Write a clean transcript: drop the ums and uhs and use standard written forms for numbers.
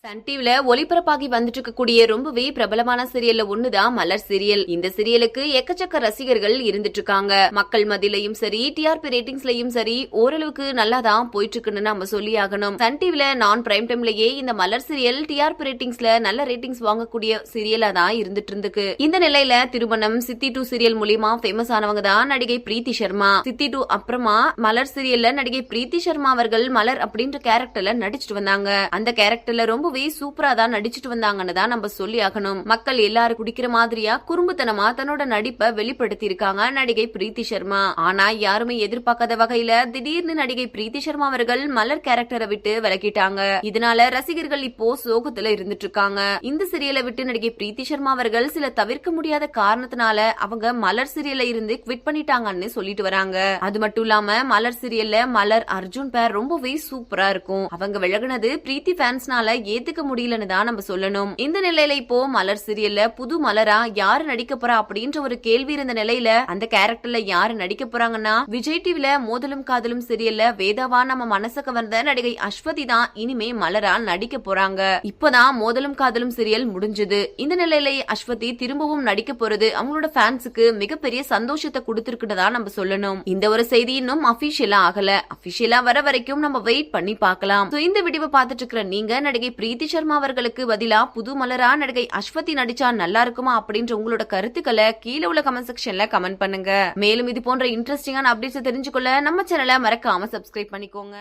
Sun டிவில ஒளிபரப்பாகி வந்துட்டு இருக்கக்கூடிய ரொம்பவே பிரபலமான சீரியல்ல ஒண்ணுதான் மலர் சீரியல். இந்த சீரியலுக்கு எக்கச்சக்க ரசிகர்கள் இருந்துட்டு இருக்காங்க. மக்கள் மத்தியிலையும் சரி, டிஆர்பி ரேட்டிங்ஸ்லயும் சரி ஓரளவுக்கு நல்லாதான் போயிட்டு இருக்குன்னு நம்ம சொல்லி ஆகணும். சன் டிவில நான் பிரைம் டைம்லயே இந்த மலர் சீரியல் டிஆர்பி ரேட்டிங்ஸ்ல நல்ல ரேட்டிங்ஸ் வாங்கக்கூடிய சீரியலா தான் இருந்துட்டு இருக்கு. இந்த நிலையில திருமணம், சித்தி 2 சீரியல் மூலியமா ஃபேமஸ் ஆனவங்க தான் நடிகை பிரீத்தி சர்மா. சித்தி 2 அப்புறமா மலர் சீரியல்ல நடிகை பிரீத்தி சர்மா அவர்கள் மலர் அப்படின்ற கேரக்டர்ல நடிச்சிட்டு வந்தாங்க. அந்த கேரக்டர்ல ரொம்ப சூப்பரா தான் நடிச்சிட்டு வந்தாங்கன்னு தான் நம்ம சொல்லி ஆகணும். மக்கள் எல்லாரும் குடிக்கிற மாதிரியா குறும்புத்தனமா தன்னோட நடிப்பை வெளிப்படுத்தி இருக்காங்க நடிகை பிரீத்தி சர்மா. ஆனா யாருமே எதிர்பார்க்காத வகையில திடீர்னு நடிகை பிரீத்தி சர்மா அவர்கள் மலர் கேரக்டரை விட்டு விலகிட்டாங்க. இதனால ரசிகர்கள் இப்போ சோகத்துல இருந்துட்டு இருக்காங்க. இந்த சீரியலை விட்டு நடிகை பிரீத்தி சர்மா அவர்கள் சில தவிர்க்க முடியாத காரணத்தினால அவங்க மலர் சீரியல்ல இருந்து குவிட் பண்ணிட்டாங்கன்னு சொல்லிட்டு வராங்க. அது மட்டும் இல்லாம மலர் சீரியல்ல மலர் அர்ஜுன் பேர் ரொம்பவே சூப்பரா இருக்கும். அவங்க விலகினது பிரீத்தி ஃபேன்ஸ்னால ஏத்துக்க முடியலன்னு தான் நம்ம சொல்லணும். இந்த நிலையில இப்போ மலர் சீரியல்ல புது மலரா யாரு நடிக்க போறா அப்படின்ற ஒரு கேள்வி இருந்த நிலையில அந்த கேரக்டர்ல யாரு நடிக்க போறாங்கன்னா விஜய் டிவில மோதலும் காதலும் சீரியல்ல வேதாவா நம்ம மனசுக்கு வந்த நடிகை அஸ்வதி தான் இனிமே மலரா நடிக்க போறாங்க. இப்பதான் மோதலும் காதலும் சீரியல் முடிஞ்சது. இந்த நிலையில அஸ்வதி திரும்பவும் நடிக்க போறது அவங்களோட ஃபேன்ஸுக்கு மிகப்பெரிய சந்தோஷத்தை கொடுத்திருக்குன்னு நம்ம சொல்லணும். இந்த ஒரு செய்தி இன்னும் அபிஷியலா ஆகல. அபிஷியலா வர வரைக்கும் நம்ம வெயிட் பண்ணி பார்க்கலாம். இந்த வீடியோ பார்த்துட்டு இருக்கிற நீங்க நடிகை பிரீத்தி சர்மா அவர்களுக்கு பதிலா புது மலரா நடிகை அஸ்வதி நடிச்சா நல்லா இருக்குமா அப்படின்ற உங்களோட கருத்துக்களை கீழே உள்ள கமெண்ட் செக்ஷன்ல கமெண்ட் பண்ணுங்க. மேலும் இது போன்ற இன்ட்ரெஸ்டிங்கான அப்டேட்ஸ் தெரிஞ்சுக்கொள்ள நம்ம சேனலை மறக்காம சப்ஸ்கிரைப் பண்ணிக்கோங்க.